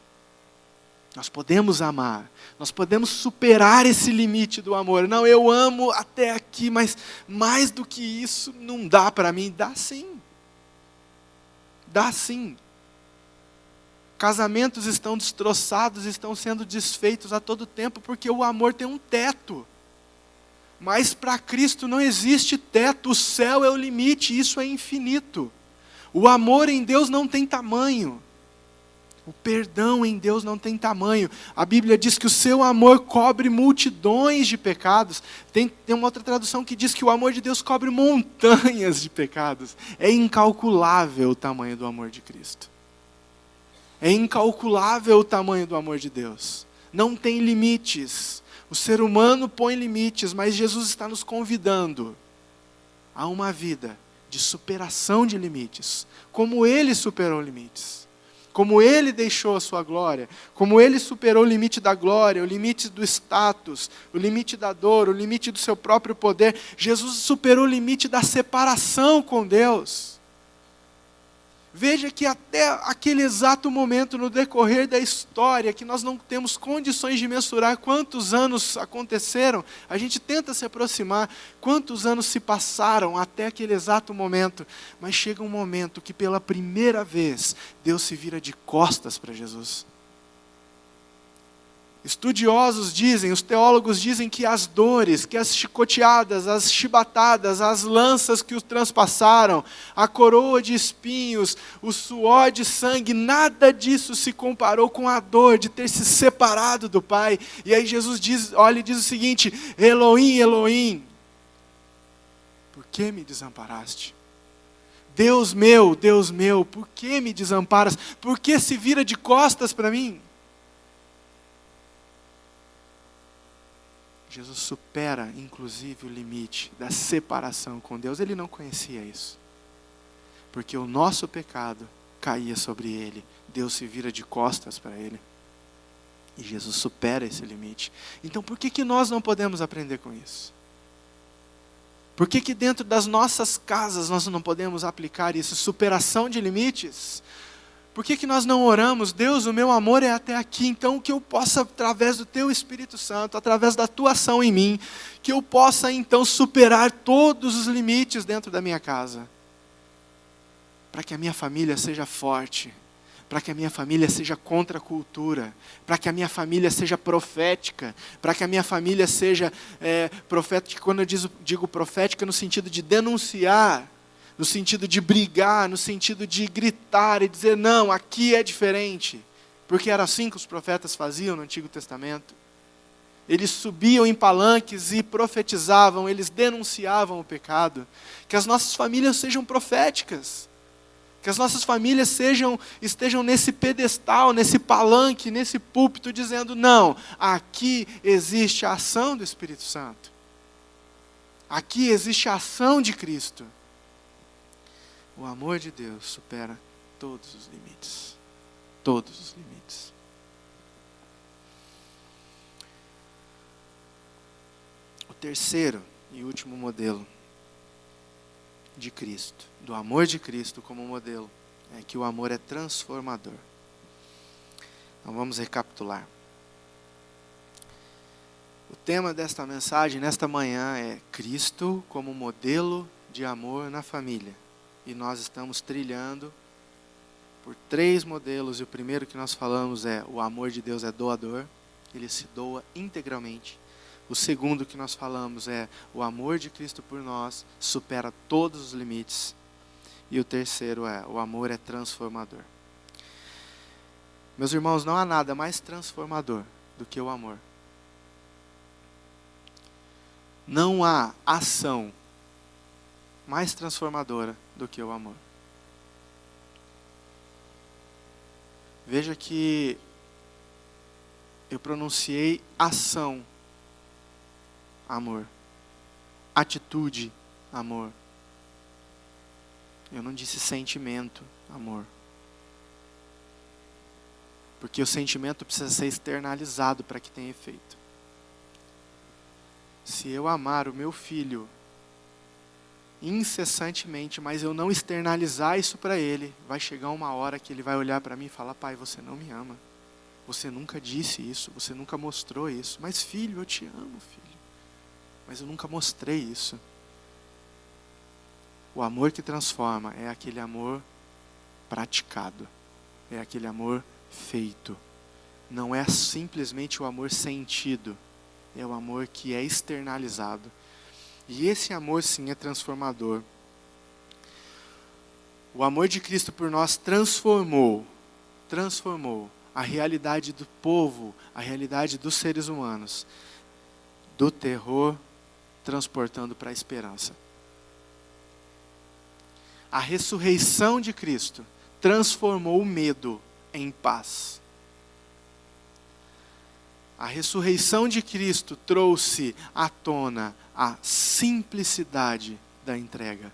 Nós podemos amar. Nós podemos superar esse limite do amor. Não, eu amo até aqui, mas mais do que isso não dá para mim. Dá sim. Dá sim. Casamentos estão destroçados, estão sendo desfeitos a todo tempo, porque o amor tem um teto. Mas para Cristo não existe teto, o céu é o limite, isso é infinito. O amor em Deus não tem tamanho. O perdão em Deus não tem tamanho. A Bíblia diz que o seu amor cobre multidões de pecados. Tem uma outra tradução que diz que o amor de Deus cobre montanhas de pecados. É incalculável o tamanho do amor de Cristo. É incalculável o tamanho do amor de Deus. Não tem limites. O ser humano põe limites, mas Jesus está nos convidando a uma vida de superação de limites. Como Ele superou limites. Como Ele deixou a sua glória, como Ele superou o limite da glória, o limite do status, o limite da dor, o limite do seu próprio poder, Jesus superou o limite da separação com Deus. Veja que até aquele exato momento no decorrer da história, que nós não temos condições de mensurar quantos anos aconteceram, a gente tenta se aproximar, quantos anos se passaram até aquele exato momento, mas chega um momento que pela primeira vez, Deus se vira de costas para Jesus. Estudiosos dizem, os teólogos dizem que as dores, que as chicoteadas, as chibatadas, as lanças que os transpassaram, a coroa de espinhos, o suor de sangue, nada disso se comparou com a dor de ter se separado do Pai. E aí Jesus diz, olha e diz o seguinte: Elohim, Elohim, por que me desamparaste? Deus meu, por que me desamparas? Por que se vira de costas para mim? Jesus supera, inclusive, o limite da separação com Deus. Ele não conhecia isso. Porque o nosso pecado caía sobre Ele. Deus se vira de costas para Ele. E Jesus supera esse limite. Então, por que nós não podemos aprender com isso? Por que dentro das nossas casas nós não podemos aplicar isso? Superação de limites. Por que nós não oramos? Deus, o meu amor é até aqui, então que eu possa, através do Teu Espírito Santo, através da Tua ação em mim, que eu possa então superar todos os limites dentro da minha casa. Para que a minha família seja forte, para que a minha família seja contra a cultura, para que a minha família seja profética, para que a minha família seja profética, quando eu digo profética no sentido de denunciar, no sentido de brigar, no sentido de gritar e dizer, não, aqui é diferente. Porque era assim que os profetas faziam no Antigo Testamento. Eles subiam em palanques e profetizavam, eles denunciavam o pecado. Que as nossas famílias sejam proféticas. Que as nossas famílias estejam nesse pedestal, nesse palanque, nesse púlpito, dizendo, não, aqui existe a ação do Espírito Santo. Aqui existe a ação de Cristo. O amor de Deus supera todos os limites. Todos os limites. O terceiro e último modelo de Cristo, do amor de Cristo como modelo, é que o amor é transformador. Então vamos recapitular. O tema desta mensagem, nesta manhã, é Cristo como modelo de amor na família. E nós estamos trilhando por 3 modelos, e o primeiro que nós falamos é o amor de Deus é doador, ele se doa integralmente. O segundo que nós falamos é o amor de Cristo por nós supera todos os limites. E o terceiro é o amor é transformador. Meus irmãos, não há nada mais transformador do que o amor. Não há ação mais transformadora do que o amor. Veja que eu pronunciei ação, amor. Atitude, amor. Eu não disse sentimento, amor. Porque o sentimento precisa ser externalizado para que tenha efeito. Se eu amar o meu filho incessantemente, mas eu não externalizar isso para ele, vai chegar uma hora que ele vai olhar para mim e falar: pai, você não me ama. Você nunca disse isso, você nunca mostrou isso. Mas filho, eu te amo, filho. Mas eu nunca mostrei isso. O amor que transforma é aquele amor praticado. É aquele amor feito. Não é simplesmente o amor sentido. É o amor que é externalizado. E esse amor, sim, é transformador. O amor de Cristo por nós transformou a realidade do povo, a realidade dos seres humanos, do terror, transportando para a esperança. A ressurreição de Cristo transformou o medo em paz. A ressurreição de Cristo trouxe à tona a simplicidade da entrega.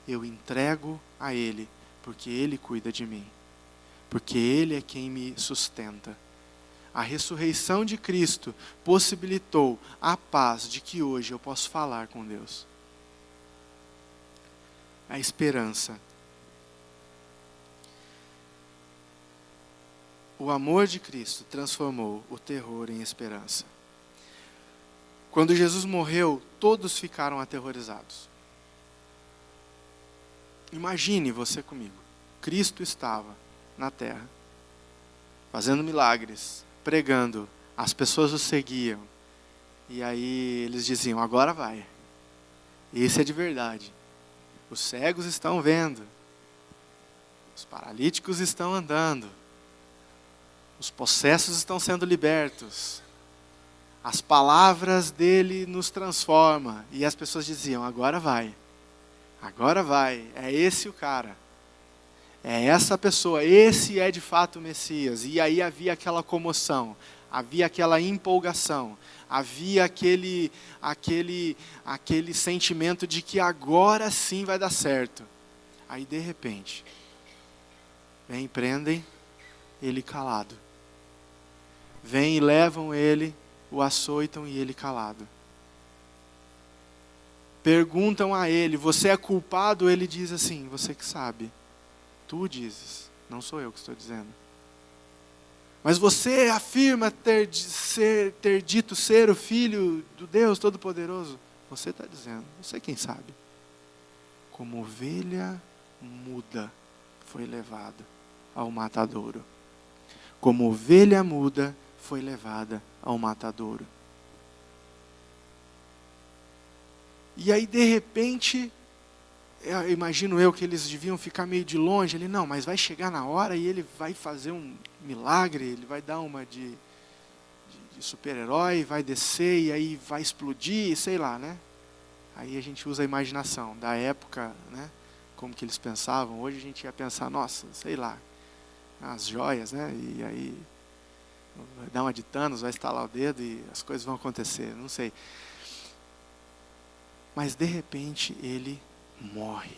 Eu entrego a Ele, porque Ele cuida de mim. Porque Ele é quem me sustenta. A ressurreição de Cristo possibilitou a paz de que hoje eu posso falar com Deus. A esperança. O amor de Cristo transformou o terror em esperança. Quando Jesus morreu, todos ficaram aterrorizados. Imagine você comigo. Cristo estava na terra, fazendo milagres, pregando, as pessoas o seguiam. E aí eles diziam: agora vai. Esse é de verdade. Os cegos estão vendo. Os paralíticos estão andando. Os possessos estão sendo libertos. As palavras dele nos transformam. E as pessoas diziam: agora vai. Agora vai. É esse o cara. É essa pessoa. Esse é de fato o Messias. E aí havia aquela comoção. Havia aquela empolgação. Havia aquele sentimento de que agora sim vai dar certo. Aí de repente, vem, prendem ele calado. Vêm e levam ele, o açoitam e ele calado. Perguntam a ele: você é culpado? Ele diz assim: você que sabe. Tu dizes, não sou eu que estou dizendo. Mas você afirma ter dito ser o Filho do Deus Todo-Poderoso. Você está dizendo, você quem sabe. Como ovelha muda foi levada ao matadouro. Como ovelha muda foi levada ao matadouro. E aí, de repente, imagino eu que eles deviam ficar meio de longe. Ele: não, mas vai chegar na hora e ele vai fazer um milagre, ele vai dar uma de super-herói, vai descer e aí vai explodir, sei lá, né? Aí a gente usa a imaginação da época, né? Como que eles pensavam. Hoje a gente ia pensar: nossa, sei lá, as joias, né? E aí vai dar uma de Thanos, vai estalar o dedo e as coisas vão acontecer, não sei. Mas de repente ele morre.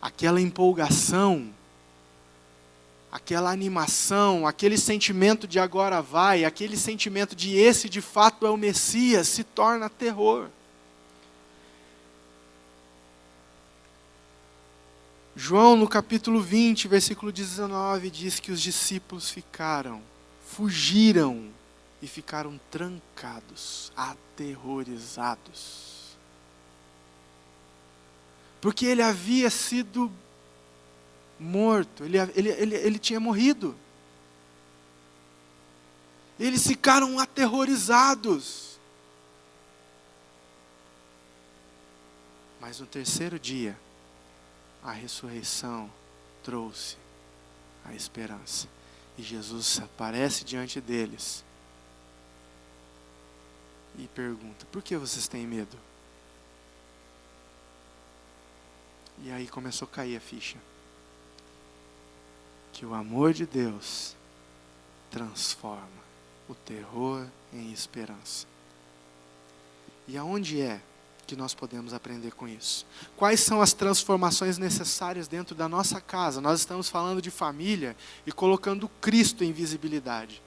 Aquela empolgação, aquela animação, aquele sentimento de agora vai, aquele sentimento de esse de fato é o Messias, se torna terror. João, no capítulo 20, versículo 19, diz que os discípulos fugiram e ficaram trancados, aterrorizados. Porque ele havia sido morto, ele tinha morrido. Eles ficaram aterrorizados. Mas no terceiro dia, a ressurreição trouxe a esperança. E Jesus aparece diante deles e pergunta: por que vocês têm medo? E aí começou a cair a ficha. Que o amor de Deus transforma o terror em esperança. E aonde é que nós podemos aprender com isso? Quais são as transformações necessárias dentro da nossa casa? Nós estamos falando de família e colocando Cristo em visibilidade.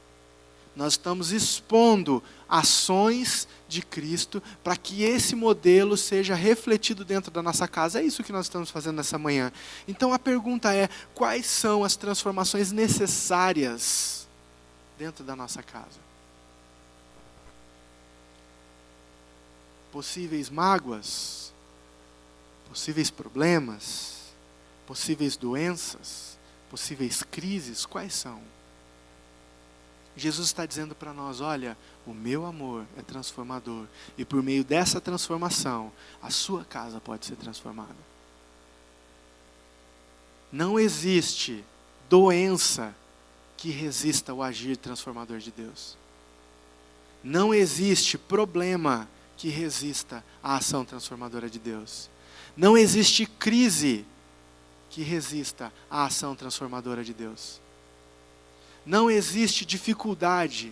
Nós estamos expondo ações de Cristo para que esse modelo seja refletido dentro da nossa casa. É isso que nós estamos fazendo nessa manhã. Então a pergunta é: quais são as transformações necessárias dentro da nossa casa? Possíveis mágoas, possíveis problemas, possíveis doenças, possíveis crises, quais são? Jesus está dizendo para nós: olha, o meu amor é transformador, e por meio dessa transformação, a sua casa pode ser transformada. Não existe doença que resista ao agir transformador de Deus. Não existe problema que resista à ação transformadora de Deus. Não existe crise que resista à ação transformadora de Deus. Não existe dificuldade,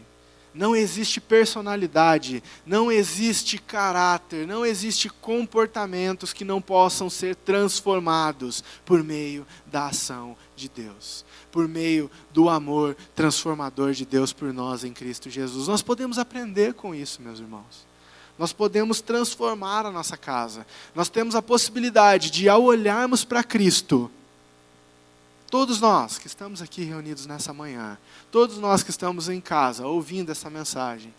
não existe personalidade, não existe caráter, não existe comportamentos que não possam ser transformados por meio da ação de Deus, por meio do amor transformador de Deus por nós em Cristo Jesus. Nós podemos aprender com isso, meus irmãos. Nós podemos transformar a nossa casa. Nós temos a possibilidade de, ao olharmos para Cristo, todos nós que estamos aqui reunidos nessa manhã, todos nós que estamos em casa ouvindo essa mensagem,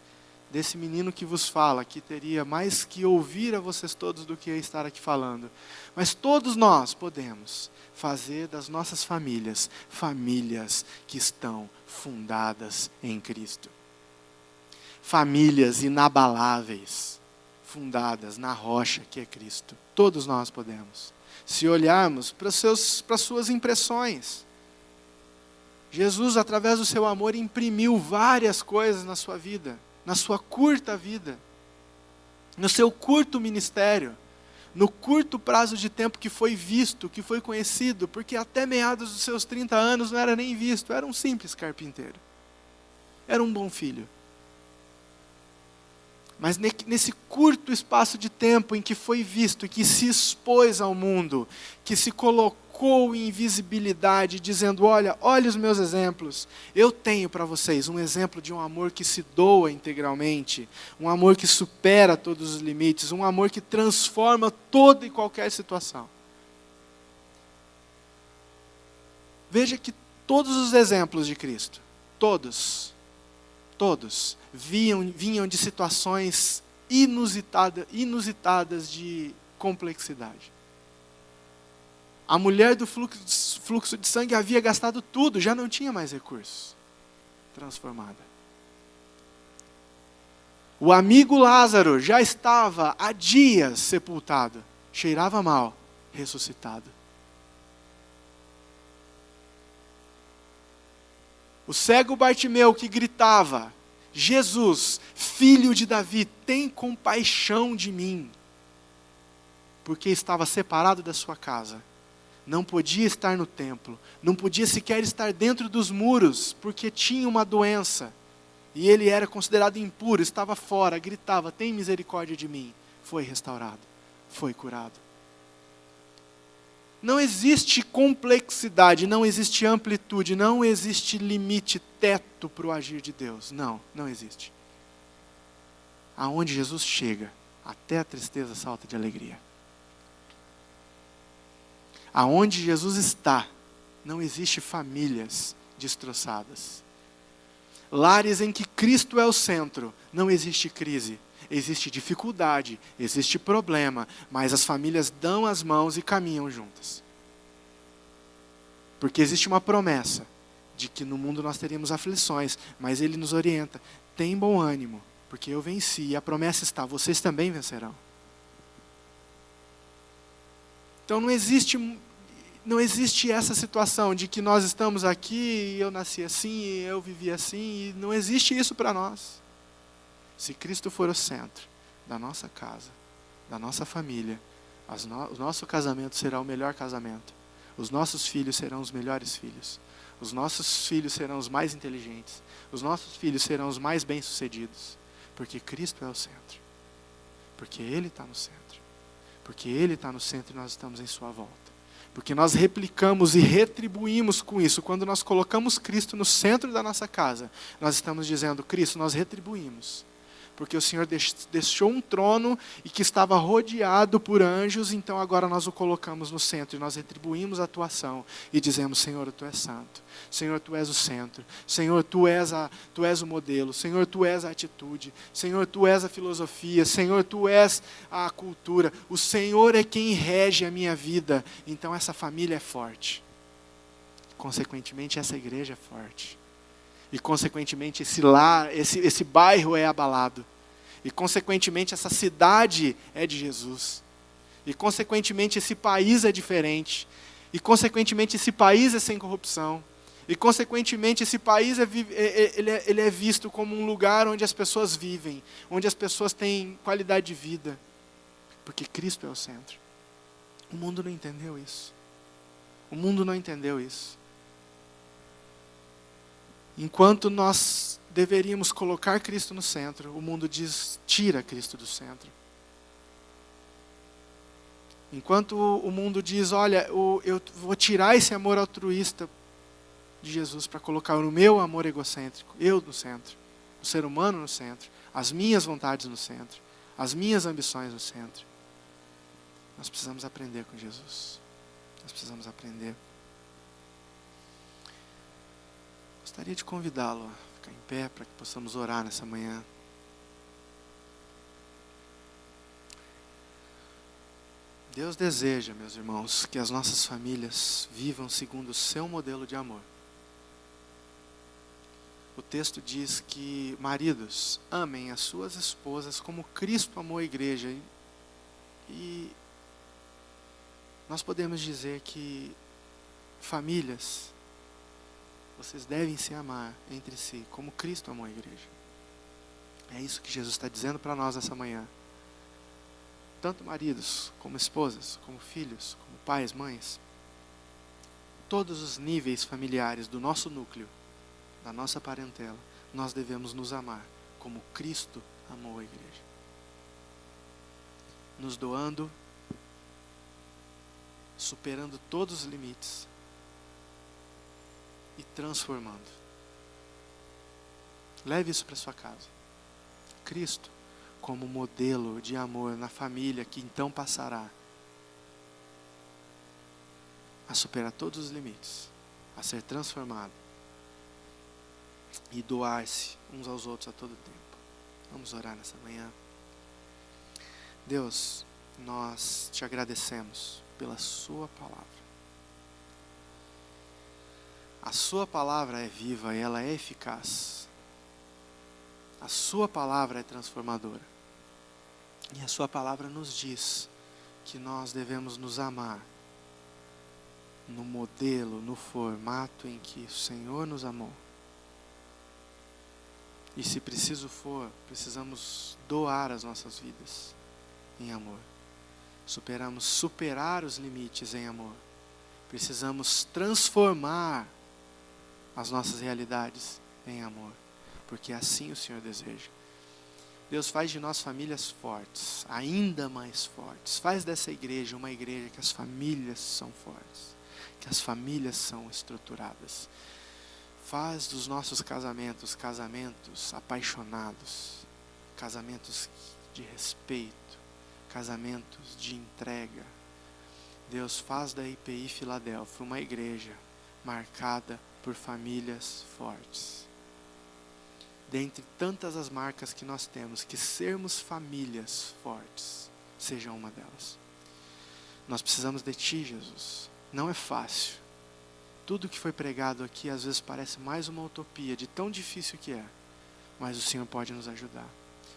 desse menino que vos fala, que teria mais que ouvir a vocês todos do que estar aqui falando, mas todos nós podemos fazer das nossas famílias, famílias que estão fundadas em Cristo. Famílias inabaláveis, fundadas na rocha que é Cristo. Todos nós podemos. Se olharmos para as suas impressões, Jesus, através do seu amor, imprimiu várias coisas na sua vida, na sua curta vida, no seu curto ministério, no curto prazo de tempo que foi visto, que foi conhecido, porque até meados dos seus 30 anos não era nem visto, era um simples carpinteiro, era um bom filho. Mas nesse curto espaço de tempo em que foi visto, que se expôs ao mundo, que se colocou em visibilidade, dizendo: olha os meus exemplos, eu tenho para vocês um exemplo de um amor que se doa integralmente, um amor que supera todos os limites, um amor que transforma toda e qualquer situação. Veja que todos os exemplos de Cristo, todos vinham de situações inusitadas de complexidade. A mulher do fluxo de sangue havia gastado tudo, já não tinha mais recursos. Transformada. O amigo Lázaro já estava há dias sepultado, cheirava mal, ressuscitado. O cego Bartimeu que gritava: Jesus, filho de Davi, tem compaixão de mim. Porque estava separado da sua casa. Não podia estar no templo. Não podia sequer estar dentro dos muros, porque tinha uma doença. E ele era considerado impuro, estava fora, gritava: tem misericórdia de mim. Foi restaurado, foi curado. Não existe complexidade, não existe amplitude, não existe limite, teto para o agir de Deus. Não existe. Aonde Jesus chega, até a tristeza salta de alegria. Aonde Jesus está, não existe famílias destroçadas. Lares em que Cristo é o centro, não existe crise. Existe dificuldade, existe problema, mas as famílias dão as mãos e caminham juntas. Porque existe uma promessa de que no mundo nós teríamos aflições, mas Ele nos orienta, tem bom ânimo, porque eu venci, e a promessa está, vocês também vencerão. Então não existe essa situação de que nós estamos aqui, e eu nasci assim, e eu vivi assim, e não existe isso para nós. Se Cristo for o centro da nossa casa, da nossa família, o nosso casamento será o melhor casamento. Os nossos filhos serão os melhores filhos. Os nossos filhos serão os mais inteligentes. Os nossos filhos serão os mais bem-sucedidos. Porque Cristo é o centro. Porque Ele está no centro. Porque Ele está no centro e nós estamos em sua volta. Porque nós replicamos e retribuímos com isso. Quando nós colocamos Cristo no centro da nossa casa, nós estamos dizendo, Cristo, nós retribuímos. Porque o Senhor deixou um trono e que estava rodeado por anjos, então agora nós o colocamos no centro e nós retribuímos a tua ação e dizemos, Senhor, Tu és santo, Senhor, Tu és o centro, Senhor, Tu és o modelo, Senhor, Tu és a atitude, Senhor, Tu és a filosofia, Senhor, Tu és a cultura, o Senhor é quem rege a minha vida, então essa família é forte, consequentemente essa igreja é forte. E, consequentemente, esse lar, esse bairro é abalado. E, consequentemente, essa cidade é de Jesus. E, consequentemente, esse país é diferente. E, consequentemente, esse país é sem corrupção. E, consequentemente, esse país ele é visto como um lugar onde as pessoas vivem, onde as pessoas têm qualidade de vida. Porque Cristo é o centro. O mundo não entendeu isso. O mundo não entendeu isso. Enquanto nós deveríamos colocar Cristo no centro, o mundo diz, tira Cristo do centro. Enquanto o mundo diz, olha, eu vou tirar esse amor altruísta de Jesus para colocar o meu amor egocêntrico, eu no centro, o ser humano no centro, as minhas vontades no centro, as minhas ambições no centro. Nós precisamos aprender com Jesus. Nós precisamos aprender. Gostaria de convidá-lo a ficar em pé para que possamos orar nessa manhã. Deus deseja, meus irmãos, que as nossas famílias vivam segundo o seu modelo de amor. O texto diz que maridos amem as suas esposas como Cristo amou a igreja. E nós podemos dizer que famílias, vocês devem se amar entre si, como Cristo amou a igreja. É isso que Jesus está dizendo para nós essa manhã. Tanto maridos, como esposas, como filhos, como pais, mães. Todos os níveis familiares do nosso núcleo, da nossa parentela, nós devemos nos amar, como Cristo amou a igreja. Nos doando, superando todos os limites, e transformando. Leve isso para sua casa. Cristo como modelo de amor na família que então passará a superar todos os limites, a ser transformado e doar-se uns aos outros a todo tempo. Vamos orar nessa manhã. Deus, nós te agradecemos pela sua palavra. A sua palavra é viva e ela é eficaz. A sua palavra é transformadora. E a sua palavra nos diz que nós devemos nos amar no modelo, no formato em que o Senhor nos amou. E se preciso for, precisamos doar as nossas vidas em amor. Superar os limites em amor. Precisamos transformar as nossas realidades em amor, porque assim o Senhor deseja. Deus, faz de nós famílias fortes, ainda mais fortes. Faz dessa igreja uma igreja que as famílias são fortes, que as famílias são estruturadas. Faz dos nossos casamentos apaixonados, casamentos de respeito, casamentos de entrega. Deus, faz da IPI Filadélfia uma igreja marcada por famílias fortes. Dentre tantas as marcas que nós temos, que sermos famílias fortes seja uma delas. Nós precisamos de Ti, Jesus. Não é fácil. Tudo que foi pregado aqui às vezes parece mais uma utopia, de tão difícil que é, mas o Senhor pode nos ajudar.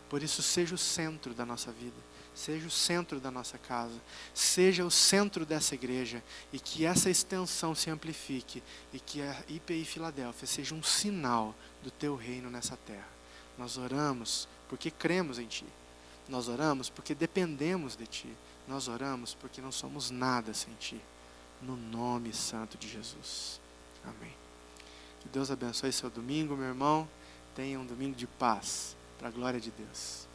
Por isso, seja o centro da nossa vida, seja o centro da nossa casa, seja o centro dessa igreja, e que essa extensão se amplifique, e que a IPI Filadélfia seja um sinal do teu reino nessa terra. Nós oramos porque cremos em Ti. Nós oramos porque dependemos de Ti. Nós oramos porque não somos nada sem Ti. No nome santo de Jesus. Amém. Que Deus abençoe seu domingo, meu irmão. Tenha um domingo de paz, para a glória de Deus.